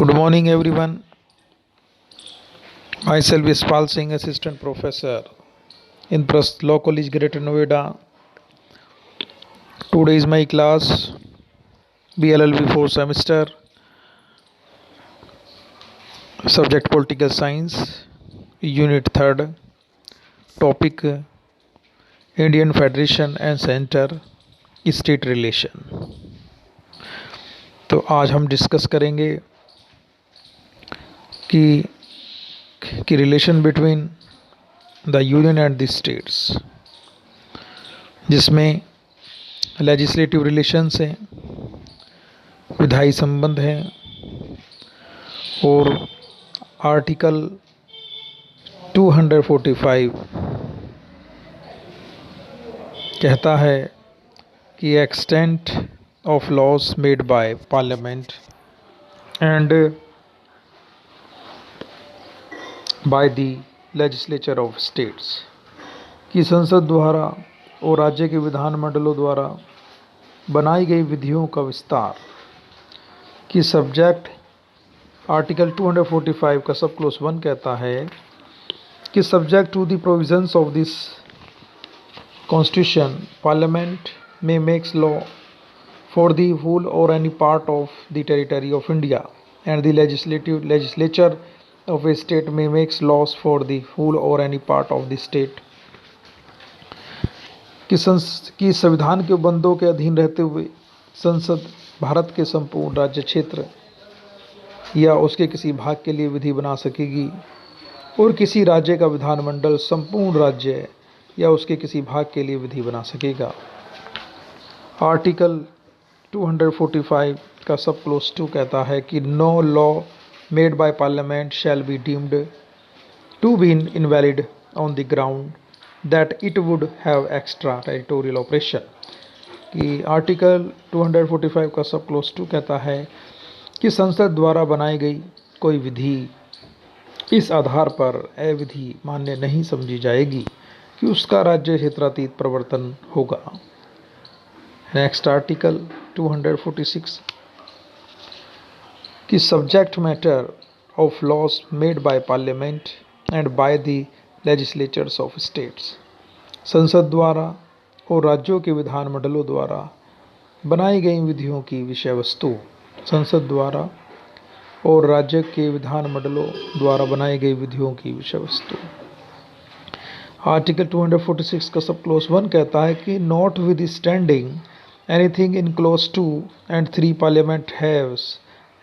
Good morning, everyone. Myself is Pal Singh, Assistant Professor in Law College, Greater Noida. Today is my class, BLLB 4th semester, subject Political Science, Unit 3rd, topic Indian Federation and Center State Relation. तो आज हम discuss करेंगे कि relation between the union and the states, जिसमें legislative relations हैं, विधायी संबंध हैं और आर्टिकल 245 कहता है कि extent of laws made by parliament and by the legislature of states, कि संसद द्वारा और राज्य के विधानमंडलों द्वारा बनाई गई विधियों का विस्तार की सब्जेक्ट आर्टिकल 245 का सब क्लोज 1 कहता है कि subject to the provisions of this constitution parliament may makes law for the whole or any part of the territory of India and the legislature of a state may makes laws for the whole or any part of the state, कि संविधान के बंदों के अधीन रहते हुए संसद भारत के संपूर्ण राज्य क्षेत्र या उसके किसी भाग के लिए विधि बना सकेगी और किसी राज्य का विधानमंडल संपूर्ण राज्य या उसके किसी भाग के लिए विधि बना सकेगा। आर्टिकल 245 का सब क्लोज 2 कहता है कि no law made by parliament shall be deemed to be invalid on the ground that it would have extra territorial operation, कि आर्टिकल 245 का सब क्लोज 2 कहता है कि संसद द्वारा बनाई गई कोई विधि इस आधार पर अविधि मान्य नहीं समझी जाएगी कि उसका राज्य क्षेत्रातीत प्रवर्तन होगा। नेक्स्ट आर्टिकल 246 कि subject matter of laws made by parliament and by the legislatures of states, संसद द्वारा और राज्यों के विधानमंडलों द्वारा बनाई गई विधियों की विषय वस्तु, संसद द्वारा और राज्य के विधानमंडलों द्वारा बनाई गई विधियों की विषय वस्तु। आर्टिकल 246 का सब क्लोज 1 कहता है कि notwithstanding anything in close 2 and 3 parliament haves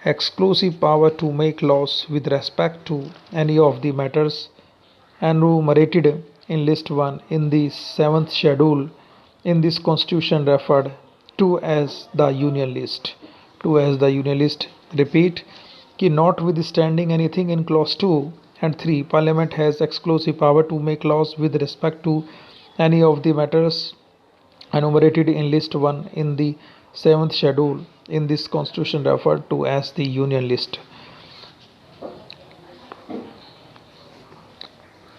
exclusive power to make laws with respect to any of the matters enumerated in list 1 in the 7th schedule in this constitution referred to as the union list. Repeat कि notwithstanding anything in clause 2 and 3 parliament has exclusive power to make laws with respect to any of the matters enumerated in list 1 in the 7th schedule in this constitution referred to as the union list,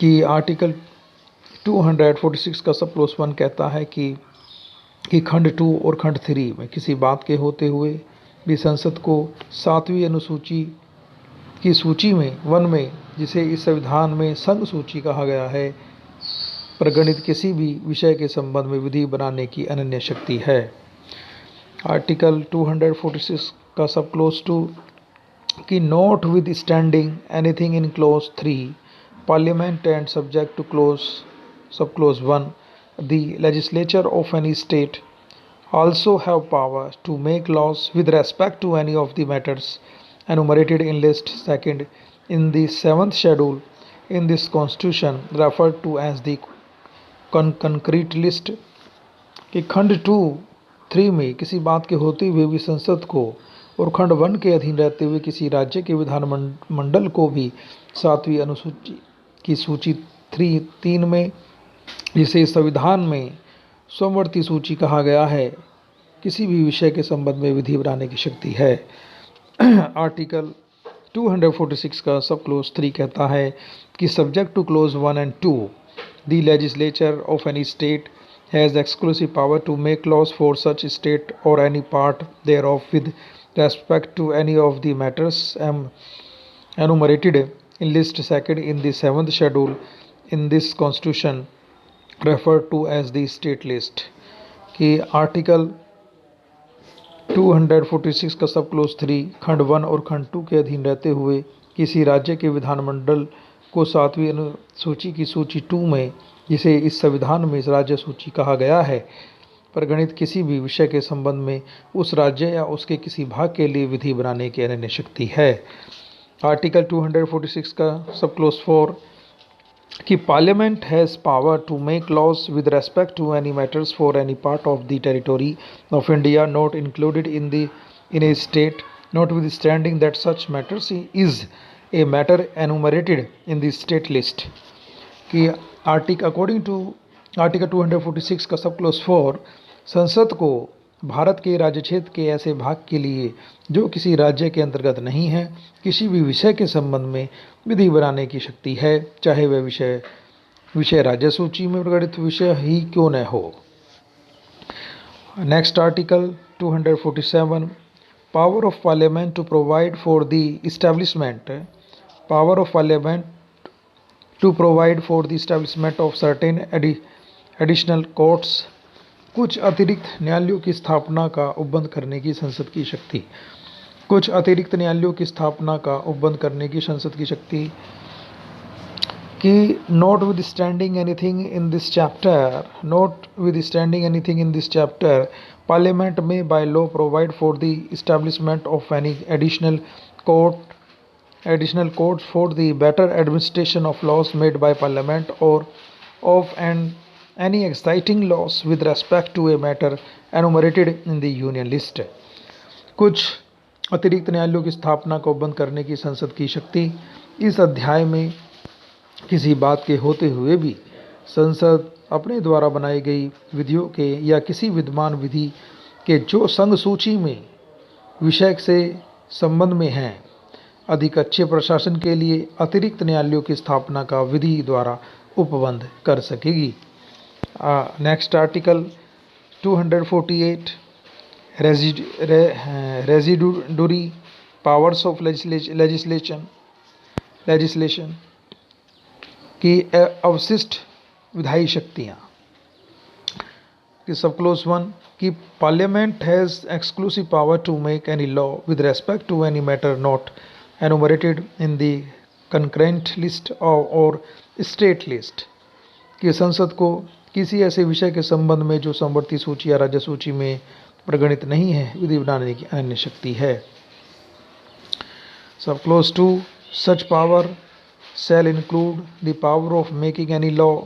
कि article 246 का sub clause 1 कहता है कि खंड 2 और खंड 3 में किसी बात के होते हुए भी संसद को 7वीं अनुसूची की सूची में 1 में, जिसे इस संविधान में संघ सूची कहा गया है, प्रगणित किसी भी विषय के संबंध में विधि बनाने की अनन्य शक्ति है। आर्टिकल 246 का सब क्लोज 2 कि notwithstanding anything in clause 3 parliament and subject to sub clause 1 the legislature of any state also have power to make laws with respect to any of the matters enumerated in list 2nd in the 7th schedule in this constitution referred to as the concrete list, कि खंड 2-3 में किसी बात के होते हुए भी संसद को और खंड 1 के अधीन रहते हुए किसी राज्य के विधानमंडल को भी 7वीं अनुसूची की सूची 3 में, जिसे संविधान में सोमवर्ती सूची कहा गया है, किसी भी विषय के संबंध में विधि बनाने की शक्ति है। आर्टिकल 246 का सब क्लोज 3 कहता है कि subject to clause 1 and 2 the legislature of any state has exclusive power to make laws for such state or any part thereof with respect to any of the matters enumerated in list second in the 7th schedule in this constitution referred to as the state list कि article 246 का sub close 3 खंड 1 और खंड 2 के अधीन रहते हुए किसी राज्य के विधानमंडल को 7वीं अनुसूची की सूची 2 में, जिसे इस संविधान में राज्य सूची कहा गया है, परिगणित किसी भी विषय के संबंध में उस राज्य या उसके किसी भाग के लिए विधि बनाने की अनन्य शक्ति है। आर्टिकल 246 का सब क्लोज 4 कि parliament has power to make laws with respect to any matters for any part of the territory of India not included in a state notwithstanding that such matters is a matter enumerated in the state list कि according to article 246 का sub clause 4 संसद को भारत के राज्य क्षेत्र के ऐसे भाग के लिए जो किसी राज्य के अंतर्गत नहीं है किसी भी विषय के संबंध में विधि बनाने की शक्ति है, चाहे वह विषय राज्य सूची में प्रकटित विषय ही क्यों न हो। Next article 247 power of parliament to provide for the establishment of certain additional courts कुछ अतिरिक्त न्यायालयों की स्थापना का उपबंध करने की संसद की शक्ति कुछ अतिरिक्त न्यायालयों की स्थापना का उपबंध करने की संसद की शक्ति कि notwithstanding anything in this chapter Parliament may by law provide for the establishment of any additional courts for the better administration of laws made by Parliament or of any exciting laws with respect to a matter enumerated in the Union list। कुछ अतिरिक्त न्यायालयों की स्थापना को बंद करने की संसद की शक्ति इस अध्याय में किसी बात के होते हुए भी संसद अपने द्वारा बनाई गई विधियों के या किसी विद्यमान विधि के जो संघ सूची में विषय से संबंध में हैं अधिक अच्छे प्रशासन के लिए अतिरिक्त न्यायालयों की स्थापना का विधि द्वारा उपबंध कर सकेगी। Next article 248 residuary powers of legislation की अवशिष्ट विधायी शक्तियाँ कि सब क्लोज 1 कि parliament has exclusive power to make any law with respect to any matter not enumerated in the concurrent list or state list कि संसद को किसी ऐसे विषय के संबंध में जो समवर्ती सूची या राज्य सूची में प्रगणित नहीं है विधि बनाने की अन्य शक्ति है। सब clause 2 such power shall include the power of making any law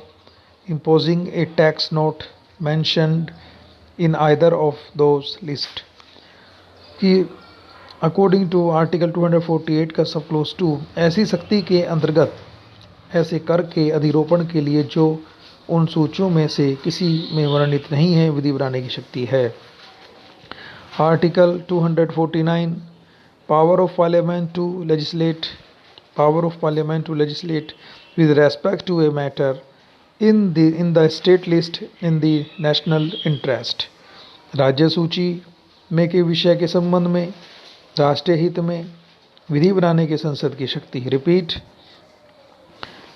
imposing a tax not mentioned in either of those lists कि according to article 248 का सब क्लोज 2 ऐसी शक्ति के अंतर्गत ऐसे कर के अधिरोपण के लिए जो उन सूचियों में से किसी में वर्णित नहीं है विधि बनाने की शक्ति है। Article 249 power of parliament to legislate with respect to a matter in the state list in the national interest राज्य सूची में के विषय के संबंध में राष्ट्रीय हित में विधि बनाने के संसद की शक्ति। रिपीट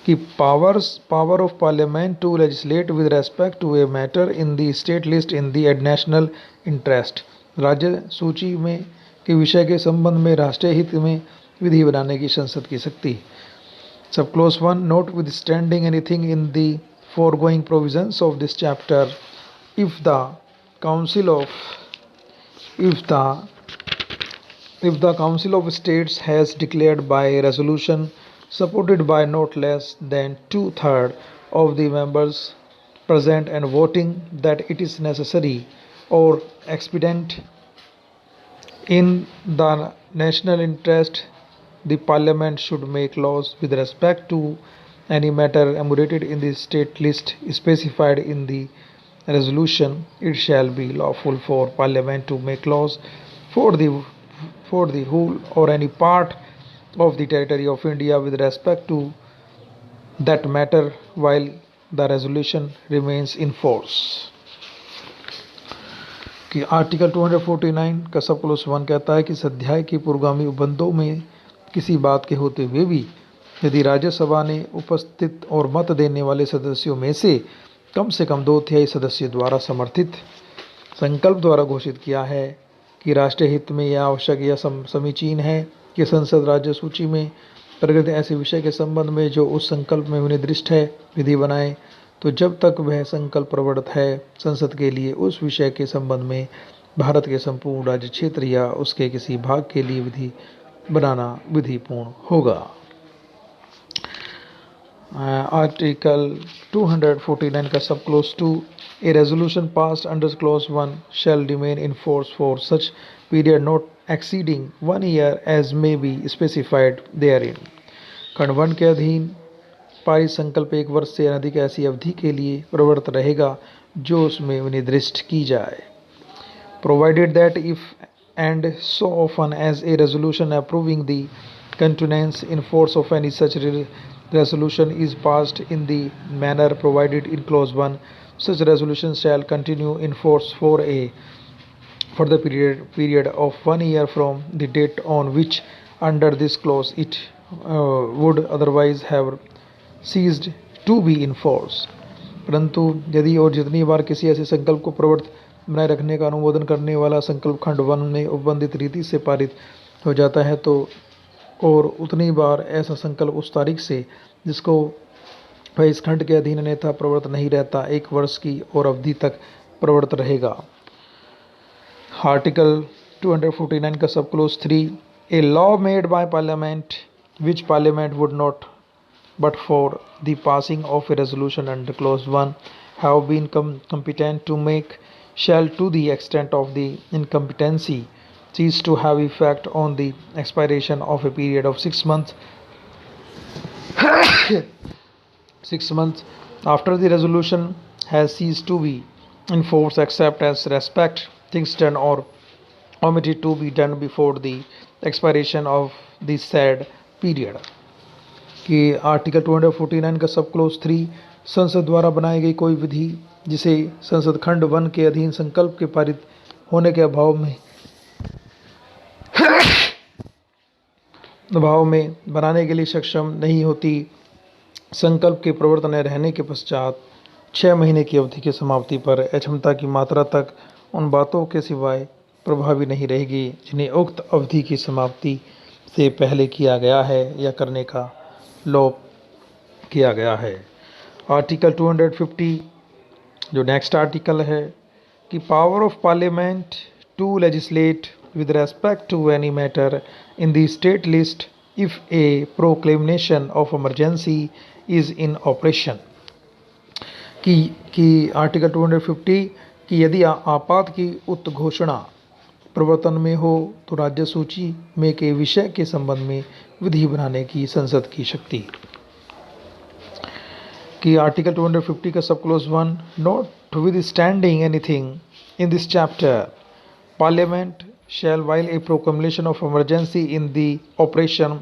कि power of parliament to legislate with respect to a matter in the state list in the national interest राज्य सूची में के विषय के संबंध में राष्ट्रीय हित में विधि बनाने की संसद की शक्ति। सब clause 1 note with standing anything in the foregoing provisions of this chapter if the council of states has declared by resolution supported by not less than 2/3 of the members present and voting that it is necessary or expedient in the national interest the parliament should make laws with respect to any matter enumerated in the state list specified in the resolution. It shall be lawful for parliament to make laws for the whole or any part of the territory of India with respect to that matter while the resolution remains in force कि article 249 का sub clause 1 कहता है कि इस अध्याय के पूर्वगामी उपबंधों में किसी बात के होते हुए भी यदि राज्यसभा ने उपस्थित और मत देने वाले सदस्यों में से कम 2/3 सदस्यों द्वारा समर्थित संकल्प द्वारा घोषित किया है कि राष्ट्रीय हित में यह आवश्यक या समीचीन है कि संसद राज्य सूची में प्रगति ऐसे विषय के संबंध में जो उस संकल्प में विनिर्दिष्ट है विधि बनाए, तो जब तक वह संकल्प प्रवर्तित है संसद के लिए उस विषय के संबंध में भारत के संपूर्ण राज्य क्षेत्र या उसके किसी भाग के लिए विधि बनाना विधिपूर्ण होगा। आर्टिकल 249 का sub clause 2, A resolution passed under close 1 shall remain in force for such period not exceeding 1 year as may be specified therein। खंड 1 के अधीन पारित संकल्प 1 वर्ष से अधिक ऐसी अवधि के लिए प्रवर्तित रहेगा जो उसमें निर्दिष्ट की जाए। Provided that if and so often as a resolution approving the continuance in force of any such resolution is passed in the manner provided in clause 1, such resolution shall continue in force for the period of 1 year from the date on which under this clause it would otherwise have ceased to be in force। परंतु यदि और जितनी बार किसी ऐसे संकल्प को प्रवर्तित बनाए रखने का अनुमोदन करने वाला संकल्प खंड 1 में उपबंधित रीति से पारित हो जाता है तो और उतनी बार ऐसा संकल्प उस तारीख से जिसको वह इस खंड के अधीन अन्यथा प्रवर्तित नहीं रहता 1 वर्ष की और अवधि तक प्रवर्तित रहेगा। आर्टिकल 249 का sub close 3, A law made by parliament which parliament would not but for the passing of a resolution under clause 1 have been competent to make shall to the extent of the incompetency cease to have effect on the expiration of a period of 6 months 6 months after the resolution has ceased to be in force except as respect things done or omitted to be done before the expiration of the said period। कि article 249 का sub close 3, संसद द्वारा बनाई गई कोई विधि जिसे संसद खंड 1 के अधीन संकल्प के पारित होने के अभाव में बनाने के लिए सक्षम नहीं होती, संकल्प के प्रवर्तन रहने के पश्चात 6 महीने की अवधि की समाप्ति पर अक्षमता की मात्रा तक उन बातों के सिवाय प्रभावी नहीं रहेगी जिन्हें उक्त अवधि की समाप्ति से पहले किया गया है या करने का लोप किया गया है। आर्टिकल 250 जो नेक्स्ट आर्टिकल है कि power of parliament to legislate with respect to any matter in the state list if a proclamation of emergency is in operation. कि आर्टिकल 250 कि यदि आपात की उद्घोषणा प्रवर्तन में हो तो राज्य सूची में के विषय के संबंध में विधि बनाने की संसद की शक्ति। कि आर्टिकल 250 का sub clause 1, not withstanding anything in this chapter parliament shall while a proclamation of emergency in the operation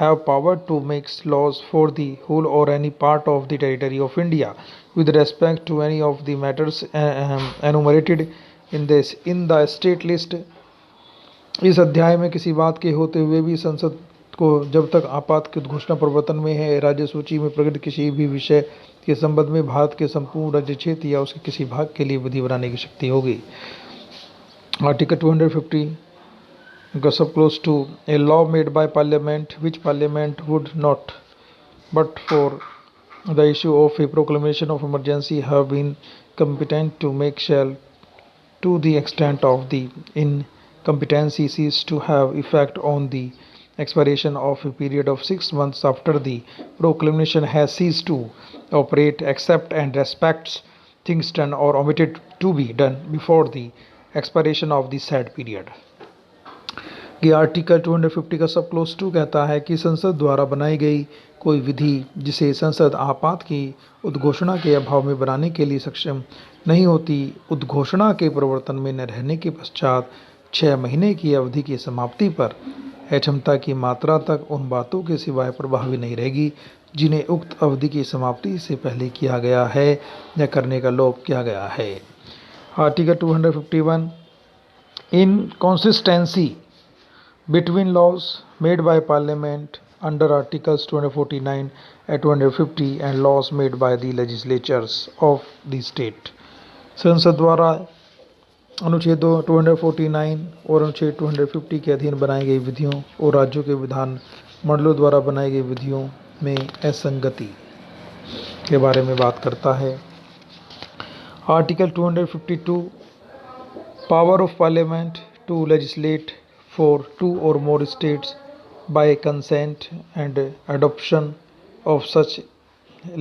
have power to make laws for the whole or any part of the territory of India with respect to any of the matters enumerated in the state list। इस अध्याय में किसी बात के होते हुए भी संसद को जब तक आपात की घोषणा प्रवर्तन में है राज्य सूची में प्रकट किसी भी विषय के संबंध में भारत के संपूर्ण राज्य क्षेत्र या उसके किसी भाग के लिए विधि बनाने की शक्ति होगी। आर्टिकल 250 का sub clause 2, a law made by parliament which parliament would not but for the issue of a proclamation of emergency have been competent to make shall to the extent of the incompetency cease to have effect on the expiration of a period of 6 months after the proclamation has ceased to operate except and respects things done or omitted to be done before the expiration of the said period। कि article 250 का sub clause 2 कहता है कि संसद द्वारा बनाई गई कोई विधि जिसे संसद आपात की उद्घोषणा के अभाव में बनाने के लिए सक्षम नहीं होती, उद्घोषणा के प्रवर्तन में न रहने के पश्चात 6 महीने की अवधि की समाप्ति पर अक्षमता की मात्रा तक उन बातों के सिवाय प्रभावी नहीं रहेगी जिन्हें उक्त अवधि की समाप्ति से पहले किया गया है या करने का लोप किया गया है। Article 251 inconsistency between laws made by Parliament under Articles 249 and 250 and laws made by the legislatures of the state। संसद द्वारा अनुच्छेद 249 और अनुच्छेद 250 के अधीन बनाई गई विधियों और राज्यों के विधान मंडलों द्वारा बनाई गई विधियों में असंगति के बारे में बात करता है। Article 252 power of parliament to legislate for two or more states by consent and adoption of such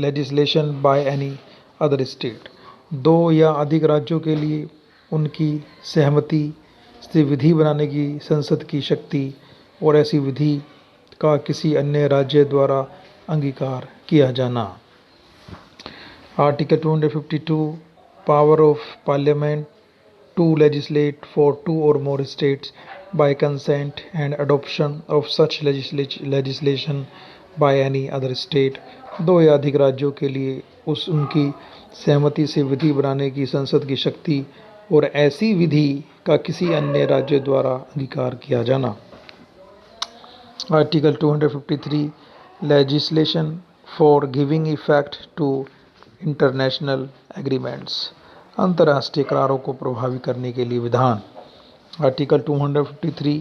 legislation by any other state। दो या अधिक राज्यों के लिए उनकी सहमति से विधि बनाने की संसद की शक्ति और ऐसी विधि का किसी अन्य राज्य द्वारा अंगीकार किया जाना। Article 252 power of parliament to legislate for two or more states by consent and adoption of such legislation by any other state। दो या अधिक राज्यों के लिए उनकी सहमति से विधि बनाने की संसद की शक्ति और ऐसी विधि का किसी अन्य राज्य द्वारा अंगीकार किया जाना। Article 253 legislation for giving effect to international agreements। अंतर्राष्ट्रीय करारों को प्रभावी करने के लिए विधान। आर्टिकल 253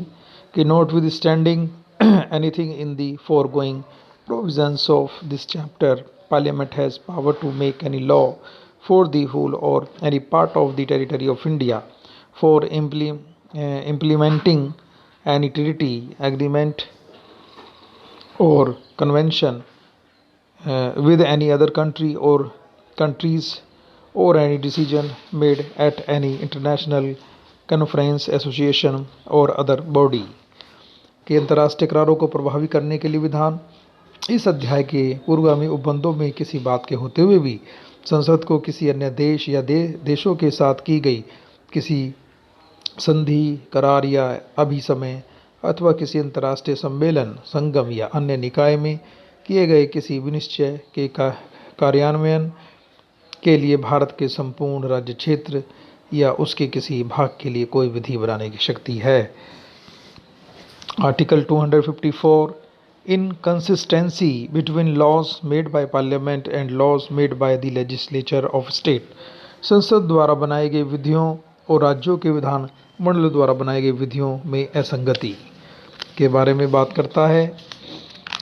कि notwithstanding anything in the foregoing provisions of this chapter, Parliament has power to make any law for the whole or any part of the territory of India for implementing any treaty, agreement or convention with any other country or countries or any decision made at any international conference, association or other body। के अंतर्राष्ट्रीय करारों को प्रभावी करने के लिए विधान। इस अध्याय के पूर्वगामी उपबंधों में किसी बात के होते हुए भी संसद को किसी अन्य देश या देशों के साथ की गई किसी संधि, करार या अभिसमय अथवा किसी अंतर्राष्ट्रीय सम्मेलन, संगम या अन्य निकाय में किए गए किसी विनिश्चय के कार्यान्वयन के लिए भारत के संपूर्ण राज्य क्षेत्र या उसके किसी भाग के लिए कोई विधि बनाने की शक्ति है। Article 254 inconsistency between laws made by parliament and laws made by the legislature of state. संसद द्वारा बनाई गई विधियों और राज्यों के विधान मंडल द्वारा बनाई गई विधियों में असंगति के बारे में बात करता है।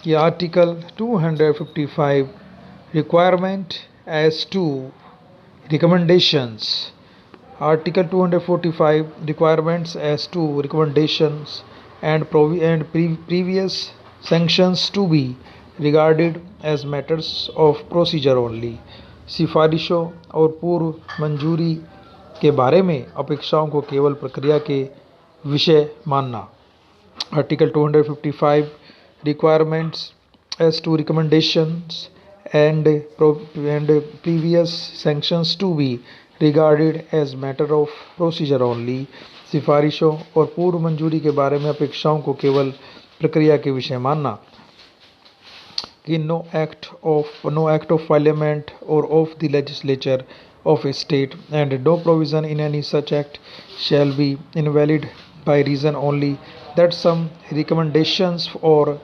यह article 255 requirement as to recommendations। Article 245 requirements as to recommendations and previous sanctions to be regarded as matters of procedure only। सिफारिशों और पूर्व मंजूरी के बारे में अपेक्षाओं को केवल प्रक्रिया के विषय मानना। Article 255 requirements as to recommendations and previous sanctions to be regarded as matter of procedure only। सिफारिशों और पूर्व मंजूरी के बारे में अपेक्षाओं को केवल प्रक्रिया के विषय मानना। कि no act of parliament or of the legislature of a state and no provision in any such act shall be invalid by reason only that some recommendations or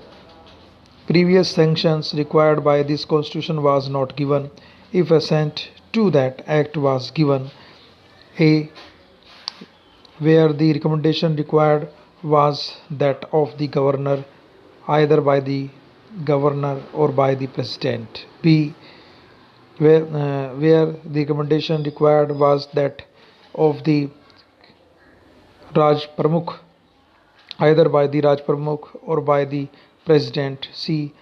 previous sanctions required by this constitution was not given if assent to that act was given। A where the recommendation required was that of the governor either by the governor or by the president। B where the recommendation required was that of the Raj Pramukh either by the Raj Pramukh or by the president। C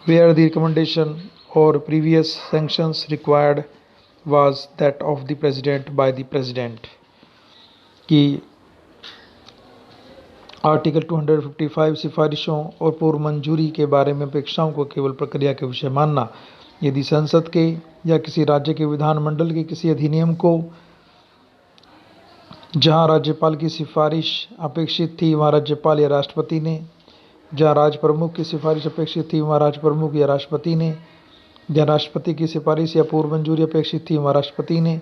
where the recommendation or previous sanctions required was that of the president by the president। कि article 255 सिफारिशों और पूर्व मंजूरी के बारे में अपेक्षाओं को केवल प्रक्रिया के विषय मानना। यदि संसद के या किसी राज्य के विधानमंडल के किसी अधिनियम को जहां राज्यपाल की सिफारिश अपेक्षित थी वहां राज्यपाल या राष्ट्रपति ने, जहां राज प्रमुख की सिफारिश अपेक्षित थी वहां राज प्रमुख या राष्ट्रपति ने, जहां राष्ट्रपति की सिफारिश या पूर्व मंजूरी अपेक्षित थी वहां राष्ट्रपति ने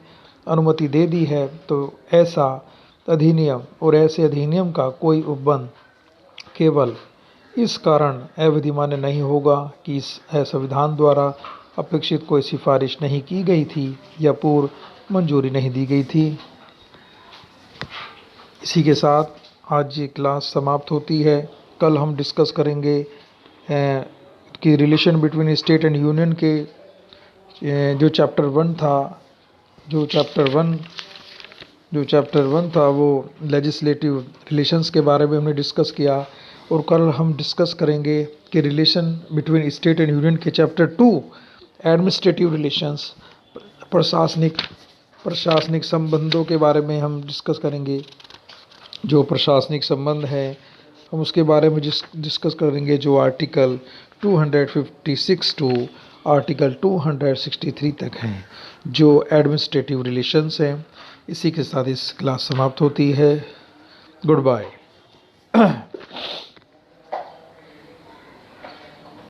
अनुमति दे दी है तो ऐसा अधिनियम और ऐसे अधिनियम का कोई उपबंध केवल इस कारण अविधिमान्य नहीं होगा कि इस संविधान द्वारा अपेक्षित कोई सिफारिश नहीं की गई थी या पूर्व मंजूरी नहीं दी गई थी। इसी के साथ आज ये क्लास समाप्त होती है। कल हम डिस्कस करेंगे कि relation between state and union के जो चैप्टर वन था वो लेजिस्लेटिव रिलेशंस के बारे में हमने डिस्कस किया। और कल हम डिस्कस करेंगे कि relation between state and union के चैप्टर 2 एडमिनिस्ट्रेटिव रिलेशंस प्रशासनिक संबंधों के बारे में हम डिस्कस करेंगे। जो प्रशासनिक संबंध है हम उसके बारे में डिस्कस करेंगे, जो आर्टिकल 256 टू आर्टिकल 263 तक हैं, जो एडमिनिस्ट्रेटिव रिलेशंस हैं। इसी के साथ इस क्लास समाप्त होती है। Good bye.